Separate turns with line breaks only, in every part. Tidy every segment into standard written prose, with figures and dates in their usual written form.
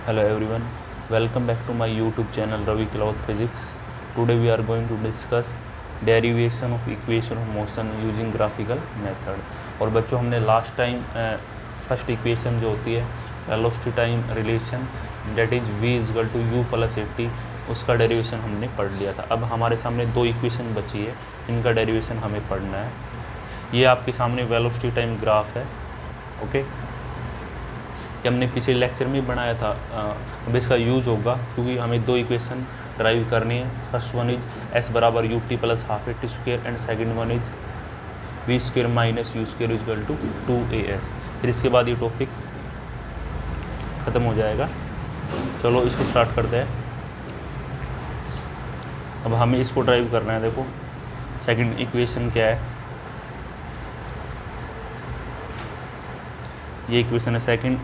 Hello everyone, welcome back to my YouTube channel Ravi Cloud Physics. Today we are going to discuss derivation of equation of motion using graphical method. और बच्चों हमने last time first equation जो होती है velocity time relation that is v equal to u plus at, उसका derivation हमने पढ़ लिया था. अब हमारे सामने दो इक्वेशन बची है, इनका डेरिवेशन हमें पढ़ना है. ये आपके सामने वेलोसिटी टाइम ग्राफ है. ओके, ये हमने पिछले लेक्चर में बनाया था. अब इसका यूज होगा क्योंकि हमें दो इक्वेशन ड्राइव करनी है. फर्स्ट वन इज एस बराबर u t plus half a t square and second one is v square minus u square equal to 2as. फिर इसके बाद ये टॉपिक ख़त्म हो जाएगा. चलो इसको स्टार्ट करते हैं. अब हमें इसको ड्राइव करना है. देखो सेकंड इक्वेशन क्या है, ये इक्वेशन है सेकंड,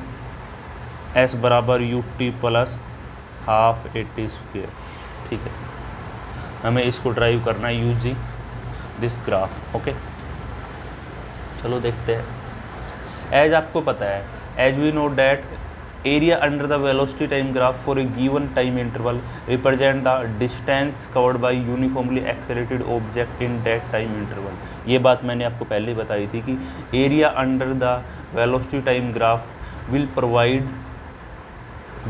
एस बराबर u t plus half a t square. ठीक है, हमें इसको ड्राइव करना है यूजिंग दिस ग्राफ. ओके, चलो देखते हैं. एज आपको पता है, as we know that area under the velocity time graph for a given time interval represent the distance covered by uniformly accelerated object in that time interval. ये बात मैंने आपको पहले ही बताई थी कि area under the velocity time graph will provide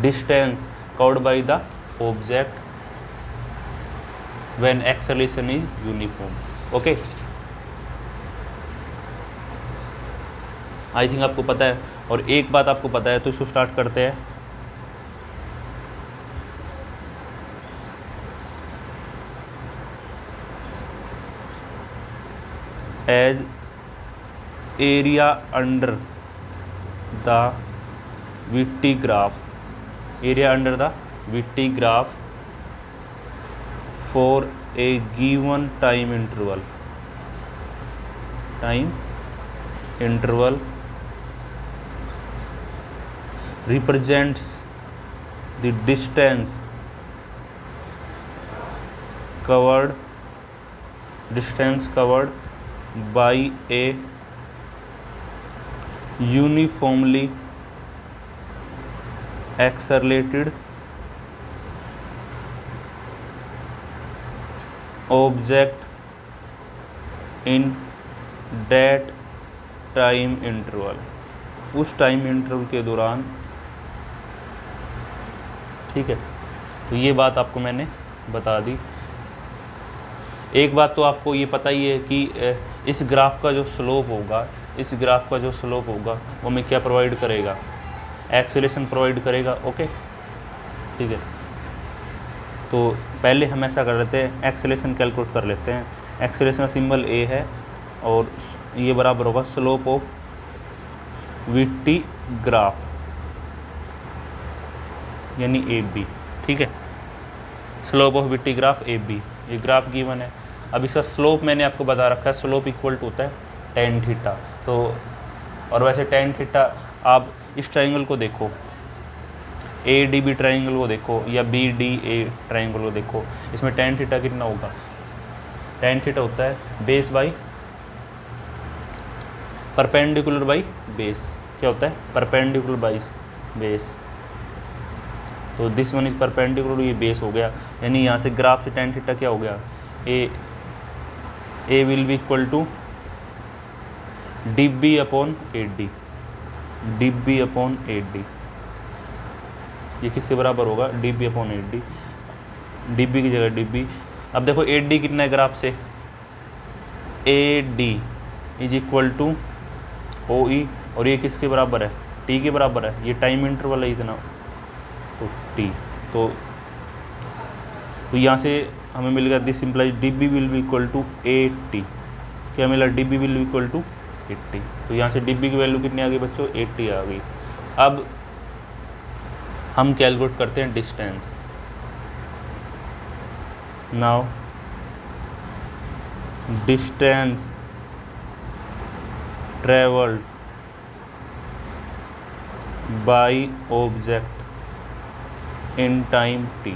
distance covered by the object when acceleration is uniform. Okay, I think आपको पता है. और एक बात आपको पता है, तो इसको स्टार्ट करते हैं. As area under the VT graph, area under the VT graph for a given time interval represents the distance covered by a uniformly accelerated object in that time interval. उस टाइम इंटरवल के दौरान. ठीक है, तो ये बात आपको मैंने बता दी. एक बात तो आपको ये पता ही है कि इस ग्राफ का जो स्लोप होगा, वो हमें क्या प्रोवाइड करेगा, एक्सेलरेशन प्रोवाइड करेगा. ओके, ठीक है. तो पहले हम ऐसा कर लेते हैं, एक्सेलरेशन कैलकुलेट कर लेते हैं. एक्सेलरेशन का सिंबल ए है और ये बराबर होगा स्लोप ऑफ VT ग्राफ यानी AB. ठीक है, slope of VT graph AB. ये ग्राफ गिवन है. अब इसका स्लोप मैंने आपको बता रखा है, स्लोप इक्वल टू होता है tan थीटा. तो और वैसे tan थीटा, आप इस ट्राइंगल को देखो, ADB ट्राइंगल को देखो या BDA ट्राइंगल को देखो, इसमें tan थीटा कितना होगा. tan थीटा होता है base by perpendicular by base. क्या होता है, परपेंडिकुलर बाई बेस. तो दिस वन इज परपेंडिकुलर, ये बेस हो गया. यानी यहाँ से ग्राफ से tan थीटा क्या हो गया, A will be equal to DB upon AD. ये किससे बराबर होगा, DB अपॉन AD. DB की जगह DB. अब देखो AD कितना है ग्राफ से, AD is equal to OE. और ये किसके बराबर है, T के बराबर है. ये टाइम इंटरवल है इतना, तो T. तो यहाँ से हमें मिल गया this implies DB will be equal to 80. क्या मिला, DB will be equal to 80. तो यहाँ से DB की वैल्यू कितनी आ गई बच्चों, 80 आ गई. अब हम कैलकुलेट करते हैं distance. Now distance travelled by object in time T.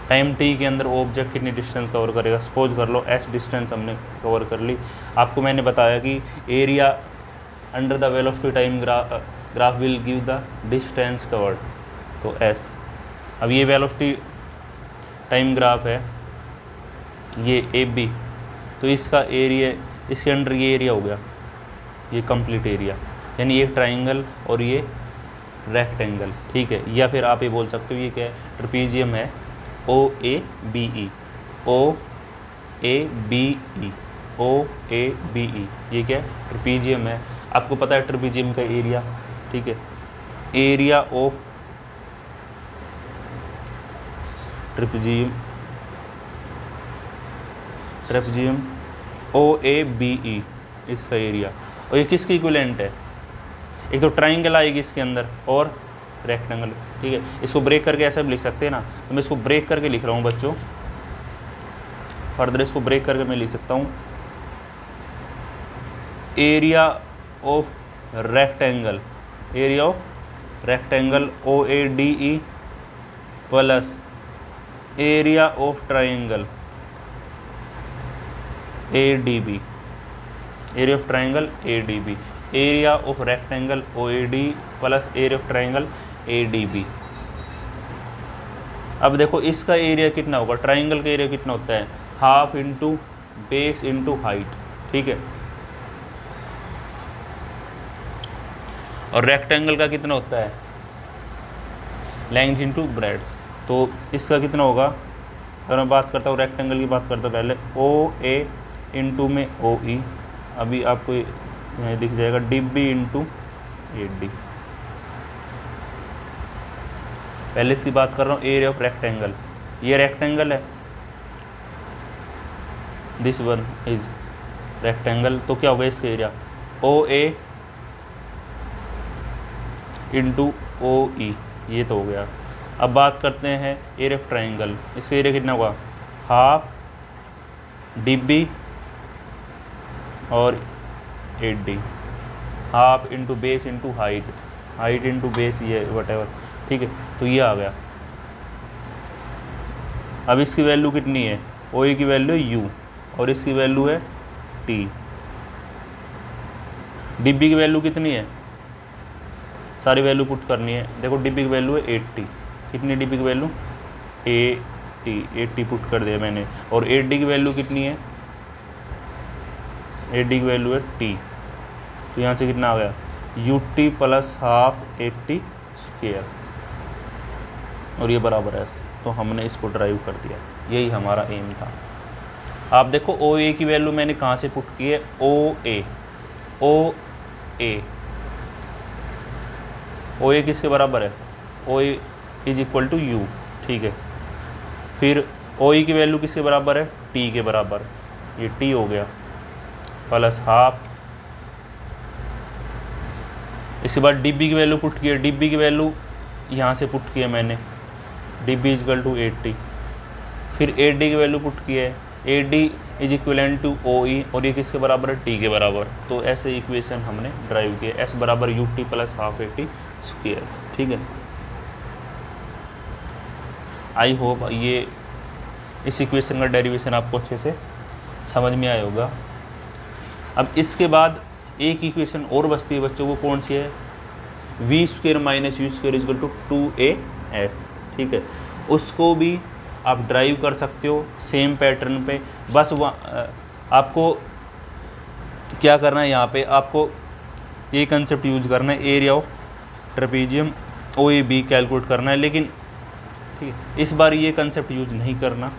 Time T के अंदर ऑब्जेक्ट कितनी डिस्टेंस कवर करेगा. सपोज कर लो S डिस्टेंस हमने कवर कर ली. आपको मैंने बताया कि area under the velocity time graph will give the distance covered. तो s। अब ये वेलोसिटी टाइम ग्राफ है, ये AB, तो इसका एरिया, इसके अंडर ये एरिया हो गया, ये कंप्लीट एरिया, यानी ये ट्राइंगल और ये रेक्टेंगल, ठीक है। या फिर आप ये बोल सकते हो ये क्या है, ट्रेपीजियम है, OABE, OABE, OABE, ये क्या है, ट्रेपीजियम है। आपको पता है ट्रेपीजियम का एरिया, ठीक है, एरिया ऑफ ट्रेपीजियम OABE, इसका एरिया। और ये किसकी इक्विवेलेंट है, एक तो ट्राइंगल आएगी इसके अंदर और रेक्टेंगल, ठीक है। इसको ब्रेक करके ऐसा भी लिख सकते हैं ना, तो मैं इसको ब्रेक करके लिख रहा हूँ बच्चों, फर्दर इसको ब्रेक करके मैं लिख सकता हूँ, area of rectangle, area of rectangle OADE plus area of triangle ADB, area of triangle ADB, area of rectangle OAD plus area of triangle ADB। अब देखो इसका एरिया कितना होगा, ट्राइंगल का एरिया कितना होता है, half into base into height, ठीक है। और रेक्टेंगल का कितना होता है, लेंथ इंटू ब्रेड्थ। तो इसका कितना होगा, अगर मैं बात करता हूँ रेक्टेंगल की बात करता हूँ पहले, OA इंटू में OE, अभी आपको यहाँ दिख जाएगा DB इंटू AD। पहले इसकी बात कर रहा हूँ, एरिया ऑफ रेक्टेंगल, ये रेक्टेंगल है, दिस वन इज रेक्टेंगल, तो क्या होगा इसका एरिया, OA इंटू OE, ये तो हो गया। अब बात करते हैं एरिया ऑफ ट्राइंगल, इसका एरिया कितना होगा, हाफ DB और 8D, half into base into height, height into base, ये वटेवर, ठीक है। तो ये आ गया। अब इसकी वैल्यू कितनी है, OE की वैल्यू है U और इसकी वैल्यू है T। DB की वैल्यू कितनी है, सारी वैल्यू पुट करनी है। देखो DB की वैल्यू है 80, कितनी DB की वैल्यू 80 पुट कर दिया मैंने। और 8D की वैल्यू कितनी है, 8D की वैल्यू है T, तो यहाँ से कितना आ गया, UT प्लस हाफ 80 स्क्वायर, और ये बराबर है, तो हमने इसको ड्राइव कर दिया, यही हमारा एम था। आप देखो OA की वैल्यू मैंने कहाँ से पुट की है, OA किसके बराबर है, OA is equal to U, ठीक है। फिर OE की वैल्यू किसके बराबर है, T के बराबर, ये T हो गया, प्लस हाफ। इसके बाद DB की वैल्यू पुट की है, DB की वैल्यू यहाँ से पुट की है मैंने, DB इज इक्वल टू 80। फिर 8D की वैल्यू पुट की है, 8D is equivalent to OE, और ये किसके बराबर है, T के बराबर। तो ऐसे इक्वेशन हमने ड्राइव किया, S बराबर UT प्लस हाफ 80 स्क्वायर, ठीक है। आई होप ये इस इक्वेशन का डेरिवेशन आपको अच्छे से समझ में आया होगा। अब इसके बाद एक इक्वेशन और बचती है बच्चों को, कौन सी है, V square minus U square is equal to 2AS, ठीक है। उसको भी आप ड्राइव कर सकते हो सेम पैटर्न पे। बस आपको क्या करना है, यहाँ पे आपको ये कंसेप्ट यूज करना है, area of trapezium OAB calculate करना है। लेकिन ठीक है, इस बार ये कंसेप्ट यूज नहीं करना,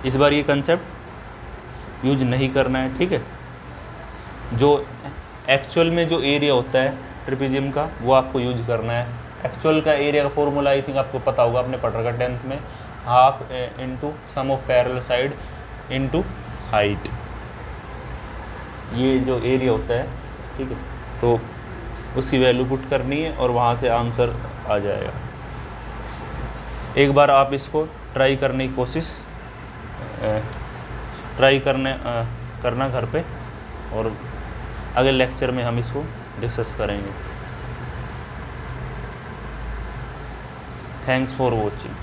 इस बार ये कंसेप्ट यूज नहीं करना है, ठीक है। जो एक्चुअल में जो एरिया होता है ट्रेपीजियम का, वो आपको यूज करना है। एक्चुअल का एरिया का फॉर्मूला आई थिंक आपको पता होगा, आपने पढ़ रखा 10th में, half into sum of parallel side into height, ये जो एरिया होता है, ठीक है। तो उसकी वैल्यू पुट करनी है और वहाँ से आंसर आ जाएगा। एक बार आप इसको ट्राई करने की कोशिश करना घर पे, और अगले लेक्चर में हम इसको डिस्कस करेंगे। Thanks for watching.